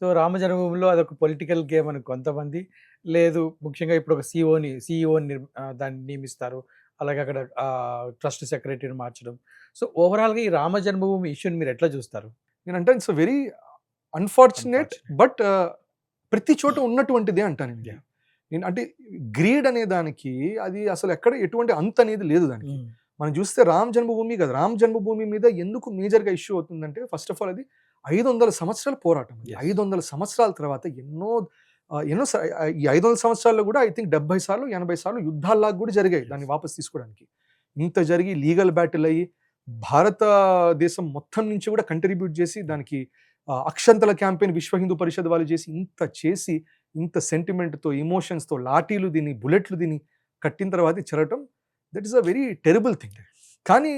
So, Rama జన్మభూమిలో అదొక political game అని కొంతమంది, లేదు ముఖ్యంగా ఇప్పుడు ఒక సీఈఓని దాన్ని నియమిస్తారు. అలాగే అక్కడ ట్రస్ట్ సెక్రటరీని మార్చడం. సో, ఓవరాల్‌గా ఈ రామ జన్మభూమి ఇష్యూని మీరెట్లా చూస్తారు? నేనంటే it's very unfortunate unfortunate. But ప్రతి చోట ఉన్నటువంటిదే అంటానండి. యాహ్! నేను అంటే గ్రీడ్ అనే దానికి అది అసలు ఎక్కడ ఎటువంటి అంతు అనేది లేదు దానికి. హ్మ్. మనం చూస్తే రామ్ జన్మభూమి కదా! రామ్ జన్మభూమి మీద ఎందుకు మేజర్‌గా ఇష్యూ అవుతుందంటే ఫస్ట్ ఆఫ్ ఆల్ అది 500 సంవత్సరాల పోరాటం అది. యెస్. 500 సంవత్సరాల తర్వాత ఎన్నో ఈ 500 సంవత్సరాల్లో కూడా ఐ థింక్ 70 సార్లు, 80 సార్లు యుద్ధాల్లాగా కూడా జరిగాయి దాన్ని యెస్. వాపస్ తీసుకోవడానికి. ఇంత జరిగి లీగల్ బ్యాటిల్ అయ్యి భారతదేశం మొత్తం నుంచి కూడా కంట్రిబ్యూట్ చేసి దానికి అక్షంతల క్యాంపెయిన్ విశ్వ హిందూ పరిషత్ వాళ్ళు చేసి ఇంత సెంటిమెంట్‌తో, ఎమోషన్స్‌తో లాఠీలు దీన్ని, బుల్లెట్లు దీన్ని కట్టిన తర్వాత ఇది చెరగటం that is a very terrible thing. కానీ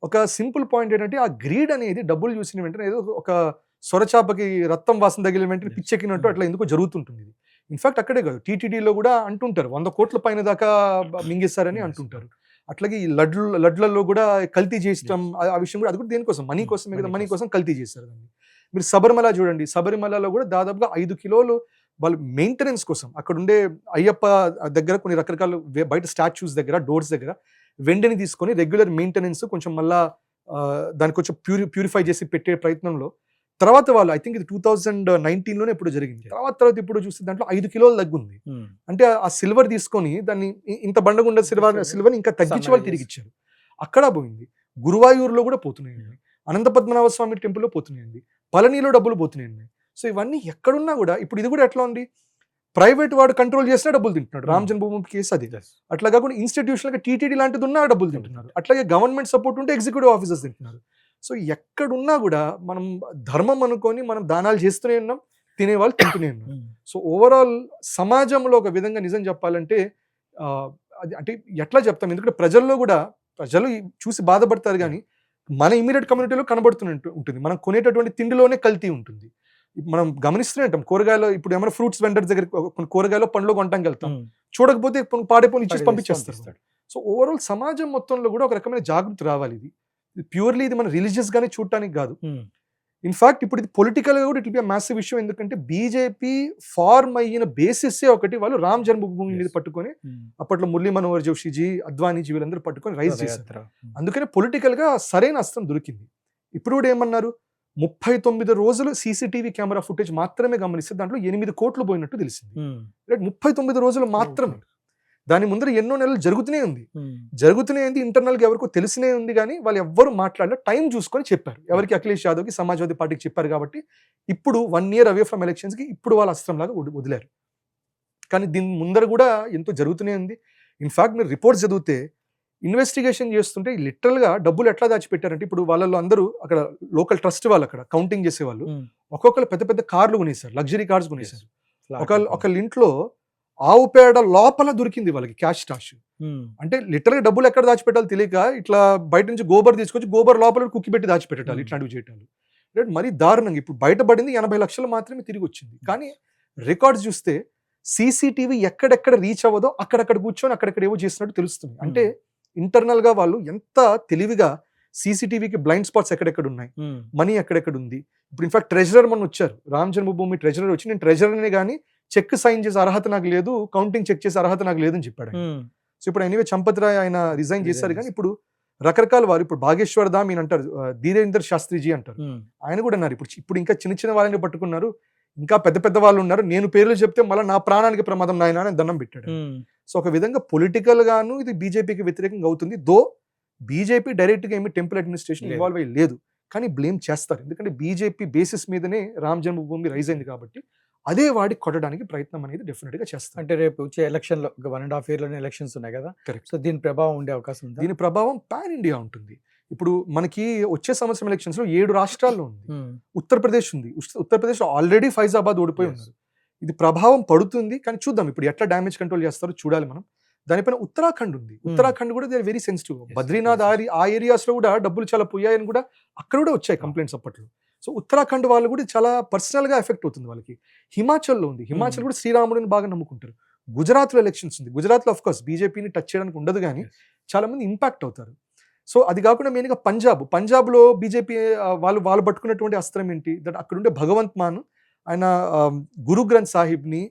ఒక సింపుల్ పాయింట్ ఏంటంటే ఆ గ్రీడ్ అనేది డబ్బులు చూసిన వెంటనే ఏదో ఒక సొరచాపకి రక్తం వాసన తగిలిన వెంటనే యెస్. పిచ్చెక్కినట్టు అట్లా ఎందుకో జరుగుతుంటుంది ఇది. ఇన్‌ఫాక్ట్ అక్కడే కాదు టీటీడీలో కూడా అంటుంటారు 100 కోట్ల పైన దాకా మింగేస్తారని యెస్. అంటుంటారు. అట్లాగే ఈ లడ్లలో కూడా కల్తీ చేసటం యెస్. ఆ విషయం కూడా అది కూడా దేనికోసం మనీ హ్మ్. కోసమే కదా! మనీ మనీ కోసం. కోసం కల్తీ చేశారు దాన్ని. మీరు శబరిమల చూడండి. శబరిమలలో కూడా దాదాపుగా 5 కిలోలు వాళ్ళు మెయింటెనెన్స్ కోసం అక్కడుండే అయ్యప్ప దగ్గర కొన్ని రకరకాల బయట స్టాచ్యూస్ దగ్గర, డోర్స్ దగ్గర వెండిని తీసుకొని రెగ్యులర్ మెయింటెనెన్స్ కొంచెం మళ్ళా దాన్ని కొంచెం ప్యూరిఫై చేసి పెట్టే ప్రయత్నంలో తర్వాత వాళ్ళు ఐ థింక్ ఇది 2019లోనే ఎప్పుడో జరిగింది. తర్వాత ఇప్పుడు చూస్తే దాంట్లో 5 కిలోలు తగ్గుంది. హ్మ్. అంటే ఆ సిల్వర్ తీసుకొని దాన్ని ఇంత బండగుండ సిల్వర్‌ని ఇంకా తగ్గించి వాళ్ళు సన్నగా తిరిగిచ్చారు. అక్కడ పోయింది. గురువాయూరులో కూడా పోతున్నాయండి. అనంత పద్మనాభ స్వామి టెంపుల్‌లో పోతున్నాయండి. పళనిలో డబ్బులు పోతున్నాయండి. సో ఇవన్నీ ఎక్కడున్నా కూడా ఇప్పుడు ఇది కూడా ఎట్లా ఉంది? ప్రైవేట్ వాడు కంట్రోల్ చేసినా డబ్బులు తింటున్నాడు. రామ్ హ్మ్. జన్మభూమి కేసు అది. యెస్. అట్లా కాకుండా ఇన్‌స్టిట్యూషనల్‌గా టీటీడీ లాంటిది ఉన్నా డబ్బులు తింటున్నారు. అట్లాగే గవర్నమెంట్ సపోర్ట్ ఉంటే ఎగ్జిక్యూటివ్ ఆఫీసర్స్ తింటున్నారు. సో ఎక్కడున్నా కూడా మనం ధర్మం అనుకోని మనం దానాలు చేస్తూనే ఉన్నాం. తినేవాళ్ళు తింటూనే ఉన్నారు. హ్మ్. సో ఓవరాల్ సమాజంలో ఒక విధంగా నిజం చెప్పాలంటే అది అంటే ఎట్లా చెప్తాం? ఎందుకంటే ప్రజలు చూసి బాధపడతారు గానీ, మన ఇమ్మీడియేట్ కమ్యూనిటీలో ఉంటుంది. మనం కొనేటటువంటి తిండిలోనే కల్తీ ఉంటుంది. మనం గమనిస్తూనే ఉంటాం. కూరగాయలు ఇప్పుడు ఏమైనా ఫ్రూట్స్ వెండర్ దగ్గరికి కొన్ని కూరగాయలు పండ్లు కొంటానికి వెళ్తాం. హ్మ్. చూడకపోతే పాడైపోయి ఇచ్చేసి పడేసి పంపించేస్తారు. పంపిస్తాడు. సో ఓవరాల్ సమాజం మొత్తంలో కూడా ఒక రకమైన జాగృతి రావాలి ఇది. ప్యూర్‌లీ ఇది మన రిలీజియస్ గానే చూడటానికి కాదు. హ్మ్. ఇన్‌ఫాక్ట్ ఇప్పుడు ఇది పొలిటికల్‌గా కూడా it will be a massive issue. ఎందుకంటే బీజేపీ ఫార్మ్ అయిన బేసిస్సే ఒకటి వాళ్ళు రామ్ జన్మభూమి మీద యెస్. పట్టుకొని హ్మ్. అప్పట్లో మురళీ మనోహర్ జోషిజీ, అద్వానీజీ వీళ్ళందరూ పట్టుకొని రైజ్ చేశారు. రథయాత్ర. హ్మ్. అందుకనే పొలిటికల్‌గా సరైన అస్త్రం దొరికింది. ఇప్పుడు కూడా ఏమన్నారు? 39 రోజులు సీసీటీవీ కెమెరా ఫుటేజ్ మాత్రమే గమనిస్తే దాంట్లో 8 కోట్లు పోయినట్టు తెలిసింది. హ్మ్. రైట్ 39 రోజులు మాత్రమే. దాని ముందర ఎన్నో నెలలు జరుగుతూనే ఉంది. హ్మ్. ఇంటర్నల్‌గా ఎవరికో తెలిసినే ఉంది గానీ వాళ్ళు ఎవ్వరు మాట్లాడలే. టైం చూసుకొని చెప్పారు. ఎవరికి అఖిలేష్ యాదవ్‌కి, సమాజ్‌వాదీ పార్టీకి చెప్పారు కాబట్టి ఇప్పుడు 1 ఇయర్ అవే ఫ్రమ్ ఎలక్షన్స్‌కి ఇప్పుడు వాళ్ళ అస్త్రంలాగా వదిలారు. కానీ దీని ముందర కూడా ఎంతో జరుగుతూనే ఉంది. ఇన్‌ఫాక్ట్ మీరు రిపోర్ట్స్ చదివితే ఇన్వెస్టిగేషన్ చేస్తుంటే లిటరల్‌గా డబ్బులు ఎట్లా దాచిపెట్టారంటే ఇప్పుడు వాళ్ళలో అందరూ అక్కడ లోకల్ ట్రస్ట్ వాళ్ళు అక్కడ కౌంటింగ్ చేసేవాళ్ళు. హ్మ్. ఒక్కొక్కళ్ళు పెద్ద పెద్ద కార్లు కొనేసారు. Luxury cars yes. కొనేసారు. ఫ్లాట్లు. ఒకళ్ళ ఇంట్లో ఆవు పేడ లోపల దొరికింది వాళ్ళకి క్యాష్ స్టాష్. హ్మ్. అంటే లిటరల్‌గా డబ్బులు ఎక్కడ దాచిపెట్టాలో తెలియక ఇట్లా బయట నుంచి గోబర్ తీసుకొచ్చి గోబర్ లోపల కుక్కి పెట్టి దాచిపెట్టేటాలు హ్మ్. ఇట్లాంటివి చేయటాలు. మరీ దారుణంగా ఇప్పుడు బయటపడింది 80 లక్షలు మాత్రమే తిరిగొచ్చింది. కానీ రికార్డ్స్ చూస్తే సీసీటీవీ ఎక్కడెక్కడ రీచ్ అవ్వదో అక్కడక్కడ కూర్చొని అక్కడక్కడ ఏవో చేసినట్టు తెలుస్తుంది. అంటే హ్మ్. ఇంటర్నల్‌గా వాళ్ళు ఎంత తెలివిగా సీసీటీవీకి బ్లైండ్ స్పాట్స్ ఎక్కడెక్కడ ఉన్నాయి. హ్మ్. మనీ ఎక్కడెక్కడ ఉంది. ఇప్పుడు ఇన్‌ఫాక్ట్ ట్రెజరర్ మొన్నొచ్చారు. రామ్ జన్మభూమి ట్రెజరర్ వచ్చి నేను ట్రెజరర్‌నే గాని చెక్ సైన్ చేసే అర్హత నాకు లేదు. కౌంటింగ్ చెక్ చేసే అర్హత నాకు లేదని చెప్పాడాయన. హ్మ్. సో ఇప్పుడు ఎనీవే చంపత్ రాయ్ ఆయన రిజైన్ చేశారు రిజైన్ గానీ చేశారు. ఇప్పుడు రకరకాల వారు ఇప్పుడు భాగేశ్వర్ ధామ్ ఈయన అంటారు. ధీరేందర్ శాస్త్రిజీ అంటారు. హ్మ్. ఆయన కూడా అన్నారు. ఇప్పుడు ఇంకా చిన్న చిన్న వాళ్ళని పట్టుకున్నారు. ఇంకా పెద్ద పెద్ద వాళ్ళు ఉన్నారు. నేను పేర్లు చెప్తే మళ్ళా నా ప్రాణానికి ప్రమాదం నాయనా అని దండం పెట్టాడు. హ్మ్. సో ఒక విధంగా పొలిటికల్ గాను ఇది బీజేపీకి వ్యతిరేకంగా అవుతుంది. బీజేపీ డైరెక్ట్‌గా ఏమి టెంపుల్ అడ్మినిస్ట్రేషన్ లేదు. ఇన్వాల్వ్ అయ్యి లేదు. కానీ బ్లేమ్ చేస్తారు. ఎందుకంటే బీజేపీ బేసిస్ మీదనే రామ్ జన్మభూమి రైజ్ అయింది కాబట్టి అదే వాడి కొట్టడానికి ప్రయత్నం అనేది డెఫినిట్‌గా చేస్తారు. అంటే రేపు వచ్చే ఎలక్షన్‌లో ఒక 1 ½ ఇయర్‌లోనే ఎలక్షన్స్ ఉన్నాయి గదా! కరెక్ట్. సో, దీని ప్రభావం ఉండే అవకాశం ఉందా? దీని ప్రభావం పాన్ ఇండియా ఉంటుంది. ఇప్పుడు మనకి వచ్చే సంవత్సరం ఎలక్షన్స్‌లో 7 రాష్ట్రాల్లో ఉంది. హ్మ్. ఉత్తరప్రదేశ్ ఉంది. ఉత్తరప్రదేశ్‌లో ఆల్రెడీ ఫైజాబాద్ ఓడిపోయి యెస్. ఉన్నారు. ఇది ప్రభావం పడుతుంది. కానీ చూద్దాం ఇప్పుడు ఎట్లా డ్యామేజ్ కంట్రోల్ చేస్తారో చూడాలి మనం. దానిపైన ఉత్తరాఖండ్ ఉంది. హ్మ్. ఉత్తరాఖండ్ కూడా they are very sensitive. Yes. Badrinath ఆ ఏరియాస్‌లో కూడా డబ్బులు చాలా పోయాయని కూడా అక్కడ కూడా వచ్చాయి కంప్లెయింట్స్ అప్పట్లో. సో ఉత్తరాఖండ్ వాళ్ళు కూడా చాలా పర్సనల్‌గా ఎఫెక్ట్ అవుతుంది వాళ్ళకి. హిమాచల్‌లో ఉంది. హిమాచల్ కూడా శ్రీరాముడిని బాగా నమ్ముకుంటారు. గుజరాత్‌లో ఎలక్షన్స్ ఉంది. గుజరాత్‌లో ఆఫ్ కోర్స్ బీజేపీని టచ్ చేయడానికి ఉండదు గానీ యెస్. చాలా మంది ఇంపాక్ట్ అవుతారు. సో అది కాకుండా మెయిన్‌గా పంజాబ్‌లో బీజేపీ వాళ్ళు పట్టుకున్నటువంటి అస్త్రం ఏంటి? దట్ అక్కడుండే భగవంత్ మాన్ ఆయన గురు గ్రంథ్ సాహిబ్ని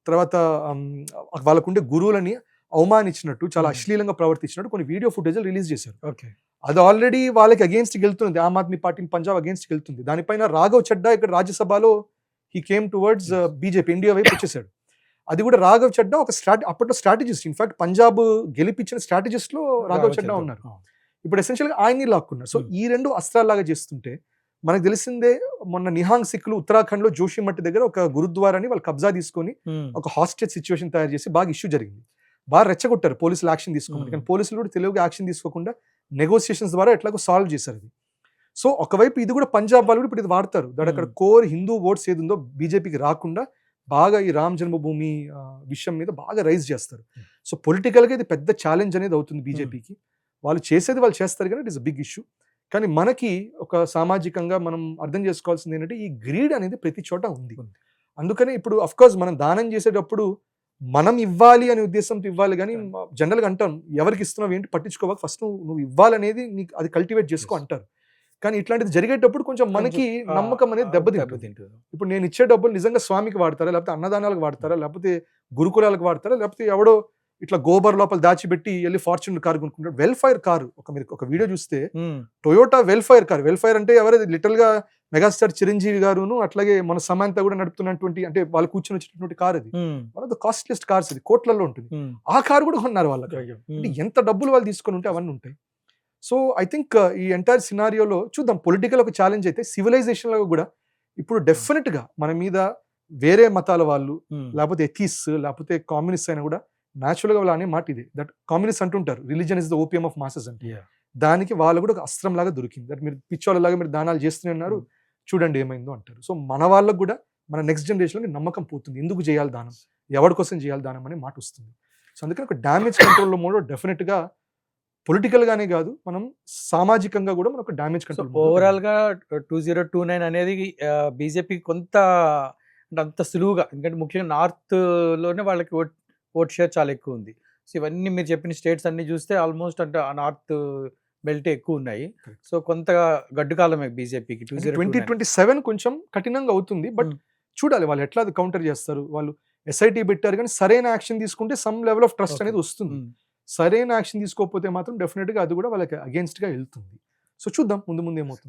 తర్వాత వాళ్ళకుండే గురువులని అవమానించినట్టు చాలా Hmm. అశ్లీలంగా ప్రవర్తించినట్టు కొన్ని వీడియో ఫుటేజ్ రిలీజ్ చేశారు. ఓకే. అది ఆల్రెడీ వాళ్ళకి అగేన్స్ట్ వెళ్తుంది, ఆమ్ ఆద్మీ పార్టీని పంజాబ్ అగేన్స్ట్ వెళ్తుంది. దానిపైన రాఘవ్ చడ్డా ఇక్కడ రాజ్యసభలో he came towards Yes. BJP India వైపు వచ్చేసాడు. అది కూడా రాఘవ్ చడ్డా ఒక అప్పట్లో స్ట్రాటజిస్ట్, ఇన్ఫాక్ట్ పంజాబ్ గెలిపించిన స్ట్రాటజిస్ట్ లో రాఘవ్ చడ్డా ఉన్నారు. ఇప్పుడు ఎసెన్షియల్గా ఆయన్ని లాక్కున్నారు. సో ఈ రెండు అస్త్రాల్లాగా చేస్తుంటే మనకు తెలిసిందే, మొన్న నిహాంగ్ సిఖ్లు ఉత్తరాఖండ్ లో జోషిమఠ్ దగ్గర ఒక గురుద్వారాని వాళ్ళు కబ్జా తీసుకొని ఒక హాస్టేజ్ సిచ్యువేషన్ తయారు చేసి బాగా ఇష్యూ జరిగింది. బాగా రెచ్చగొట్టారు పోలీసులు యాక్షన్ తీసుకోమని. కానీ పోలీసులు కూడా తెలివిగా యాక్షన్ తీసుకోకుండా నెగోసియేషన్స్ ద్వారా ఎట్లాగో సాల్వ్ చేశారు అది. సో ఒకవైపు ఇది కూడా పంజాబ్ వాళ్ళు కూడా ఇప్పుడు ఇది వాడతారు. దాని అక్కడ కోర్ హిందూ ఓట్స్ ఏది ఉందో బీజేపీకి రాకుండా బాగా ఈ రామ్ జన్మభూమి విషయం మీద బాగా రైజ్ చేస్తారు. సో పొలిటికల్గా ఇది పెద్ద ఛాలెంజ్ అనేది అవుతుంది బీజేపీకి. వాళ్ళు చేసేది వాళ్ళు చేస్తారు కానీ it is a big issue. కానీ మనకి ఒక సామాజికంగా మనం అర్థం చేసుకోవాల్సింది ఏంటంటే ఈ గ్రీడ్ అనేది ప్రతి చోట ఉంది. అందుకని ఇప్పుడు అఫ్ కోర్స్ మనం దానం చేసేటప్పుడు మనం ఇవ్వాలి అనే ఉద్దేశంతో ఇవ్వాలి, కానీ జనరల్గా అంటాం ఎవరికి ఇస్తున్నావు ఏంటి పట్టించుకోవాలి, ఫస్ట్ నువ్వు ఇవ్వాలనేది నీకు అది కల్టివేట్ చేసుకో అంటారు. కానీ ఇట్లాంటిది జరిగేటప్పుడు కొంచెం మనకి నమ్మకం అనేది దెబ్బతింటుంది. ఇప్పుడు నేను ఇచ్చే డబ్బులు నిజంగా స్వామికి వాడతారా, లేకపోతే అన్నదానాలకు వాడతారా, లేకపోతే గురుకులాలకు వాడతారా, లేకపోతే ఎవడో ఇట్లా గోబర్ లోపల దాచిపెట్టి వెళ్ళి ఫార్చ్యూనర్ కార్ కొనుక్కుంటాడు. వెల్ఫైర్ కారు ఒక వీడియో చూస్తే టొయోటా వెల్ఫైర్ కార్. వెల్ఫైర్ అంటే ఎవరైతే లిటిల్ గా మెగాస్టార్ చిరంజీవి గారును అట్లాగే మన సమంత కూడా నడుపుతున్నటువంటి, అంటే వాళ్ళు కూర్చొని వచ్చేటువంటి కార్ అది. One of the costliest cars, అది కోట్లలో ఉంటుంది. ఆ కారు కూడా కొన్నారు వాళ్ళకి. అంటే ఎంత డబ్బులు వాళ్ళు తీసుకొని ఉంటే అవన్నీ ఉంటాయి. సో ఐ థింక్ ఈ ఎంటైర్ సినారియోలో చూద్దాం, పొలిటికల్ ఒక ఛాలెంజ్ అయితే సివిలైజేషన్ లో కూడా ఇప్పుడు డెఫినెట్ గా మన మీద వేరే మతాల వాళ్ళు లేకపోతే ఎథీస్ లేకపోతే కామ్యూనిస్ట్ అయినా కూడా న్యాచురల్ గా అనే మాట ఇది, దట్ కామ్యూనిస్ట్ అంటుంటారు religion is the opium of masses అంటే. దానికి వాళ్ళు కూడా ఒక అస్త్రం లాగా దొరికింది. దట్ మీరు పిచ్చోళ్ళలాగా మీరు దానాలు చేస్తూనే ఉన్నారు, చూడండి ఏమైందో అంటారు. సో మన వాళ్ళకు కూడా మన నెక్స్ట్ జనరేషన్కి నమ్మకం పోతుంది, ఎందుకు చేయాలి దానం, ఎవరి కోసం చేయాలి దానం అనే మాట వస్తుంది. సో అందుకని ఒక డ్యామేజ్ కంట్రోల్లో కూడా డెఫినెట్ గా పొలిటికల్ గానే కాదు, మనం సామాజికంగా కూడా మనం ఒక డ్యామేజ్ కంట్రోల్. ఓవరాల్ గా 2029 అనేది బీజేపీ కొంత అంటే అంత సులువుగా, ఎందుకంటే ముఖ్యంగా నార్త్ లోనే వాళ్ళకి ఓట్ షేర్ చాలా ఎక్కువ ఉంది. సో ఇవన్నీ మీరు చెప్పిన స్టేట్స్ అన్ని చూస్తే ఆల్మోస్ట్ అంటే ఆ నార్త్ బెల్ట్ ఎక్కువ ఉన్నాయి. సో కొంత గడ్డు కాలమే బీజేపీకి. 2027 కొంచెం కఠినంగా అవుతుంది, బట్ చూడాలి వాళ్ళు ఎట్లా అది కౌంటర్ చేస్తారు. వాళ్ళు ఎస్ఐటీ పెట్టారు కానీ సరైన యాక్షన్ తీసుకుంటే సమ్ లెవెల్ ఆఫ్ ట్రస్ట్ అనేది వస్తుంది. సరైన యాక్షన్ తీసుకోకపోతే మాత్రం డెఫినెట్ గా అది కూడా వాళ్ళకి అగేన్స్ట్ గా వెళ్తుంది. సో చూద్దాం ముందు ఏమవుతుంది.